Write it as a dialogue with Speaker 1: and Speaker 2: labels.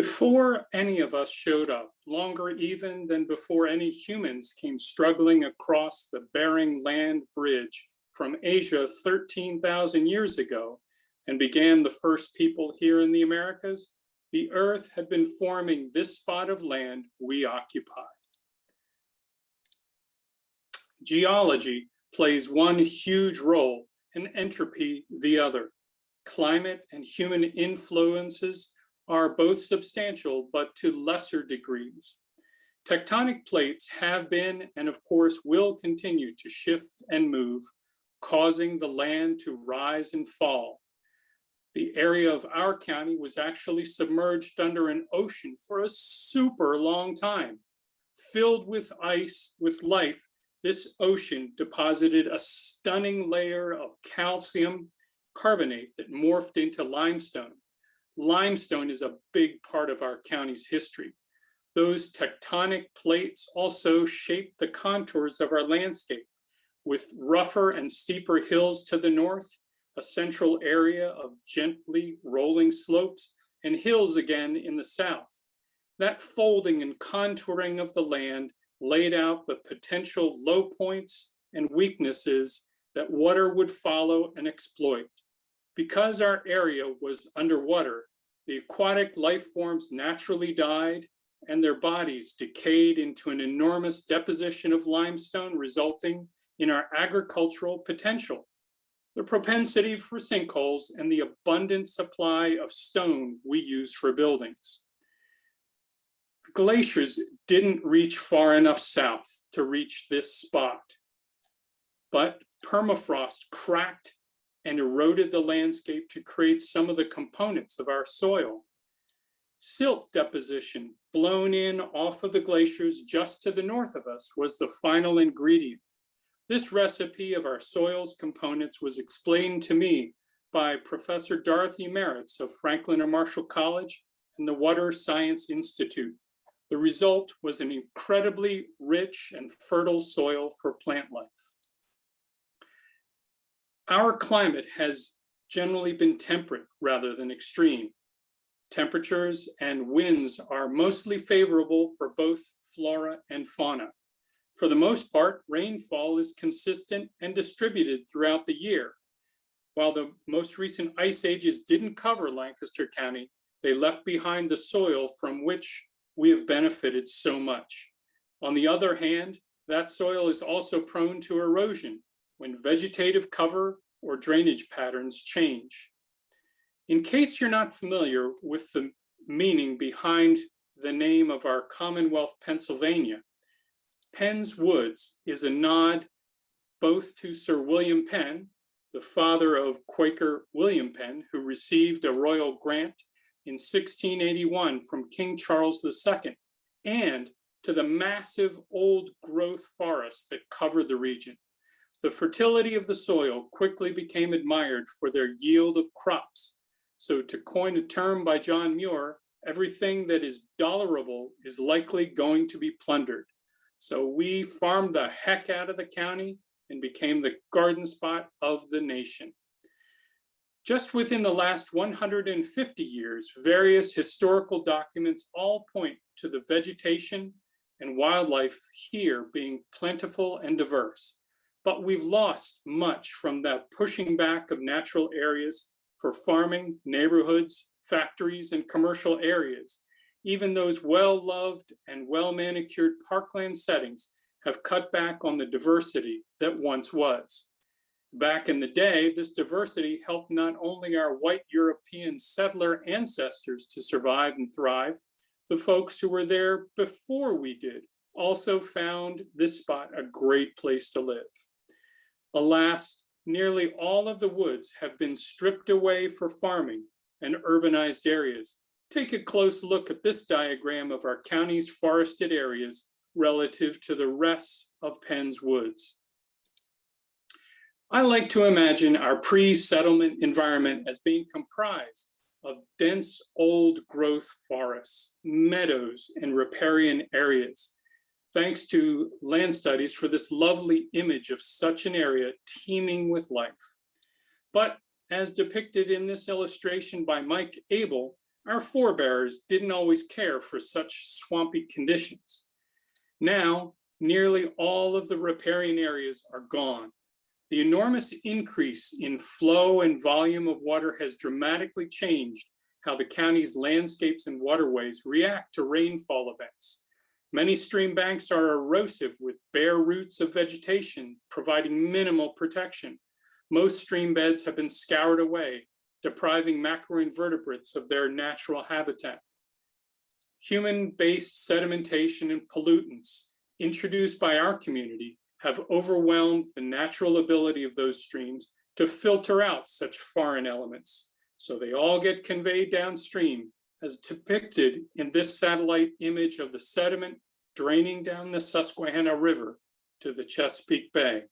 Speaker 1: Before any of us showed up, longer even than before any humans came struggling across the Bering Land Bridge from Asia 13,000 years ago and began the first people here in the Americas, the Earth had been forming this spot of land we occupy. Geology plays one huge role and entropy the other. Climate and human influences are both substantial, but to lesser degrees. Tectonic plates have been, and of course will continue to shift and move, causing the land to rise and fall. The area of our county was actually submerged under an ocean for a super long time. Filled with ice, with life, this ocean deposited a stunning layer of calcium carbonate that morphed into limestone. Limestone is a big part of our county's history. Those tectonic plates also shaped the contours of our landscape, with rougher and steeper hills to the north, a central area of gently rolling slopes, and hills again in the south. That folding and contouring of the land laid out the potential low points and weaknesses that water would follow and exploit. Because our area was underwater, the aquatic life forms naturally died and their bodies decayed into an enormous deposition of limestone, resulting in our agricultural potential, the propensity for sinkholes, and the abundant supply of stone we use for buildings. The glaciers didn't reach far enough south to reach this spot, but permafrost cracked and eroded the landscape to create some of the components of our soil. Silt deposition blown in off of the glaciers just to the north of us was the final ingredient. This recipe of our soil's components was explained to me by Professor Dorothy Meritz of Franklin and Marshall College and the Water Science Institute. The result was an incredibly rich and fertile soil for plant life. Our climate has generally been temperate rather than extreme. Temperatures and winds are mostly favorable for both flora and fauna. For the most part, rainfall is consistent and distributed throughout the year. While the most recent ice ages didn't cover Lancaster County, they left behind the soil from which we have benefited so much. On the other hand, that soil is also prone to erosion when vegetative cover or drainage patterns change. In case you're not familiar with the meaning behind the name of our Commonwealth, Pennsylvania, Penn's Woods is a nod both to Sir William Penn, the father of Quaker William Penn, who received a royal grant in 1681 from King Charles II, and to the massive old growth forests that covered the region. The fertility of the soil quickly became admired for their yield of crops. So to coin a term by John Muir, everything that is dollarable is likely going to be plundered. So we farmed the heck out of the county and became the garden spot of the nation. Just within the last 150 years, various historical documents all point to the vegetation and wildlife here being plentiful and diverse. But we've lost much from that pushing back of natural areas for farming, neighborhoods, factories, and commercial areas. Even those well-loved and well-manicured parkland settings have cut back on the diversity that once was. Back in the day, this diversity helped not only our white European settler ancestors to survive and thrive, the folks who were there before we did also found this spot a great place to live. Alas, nearly all of the woods have been stripped away for farming and urbanized areas. Take a close look at this diagram of our county's forested areas relative to the rest of Penn's Woods. I like to imagine our pre-settlement environment as being comprised of dense old growth forests, meadows, and riparian areas. Thanks to land studies for this lovely image of such an area teeming with life. But as depicted in this illustration by Mike Abel, Our forebears didn't always care for such swampy conditions. Now, nearly all of the riparian areas are gone. The enormous increase in flow and volume of water has dramatically changed how the county's landscapes and waterways react to rainfall events. Many stream banks are erosive with bare roots of vegetation, providing minimal protection. Most stream beds have been scoured away, depriving macroinvertebrates of their natural habitat. Human-based sedimentation and pollutants introduced by our community have overwhelmed the natural ability of those streams to filter out such foreign elements. So they all get conveyed downstream, as depicted in this satellite image of the sediment draining down the Susquehanna River to the Chesapeake Bay.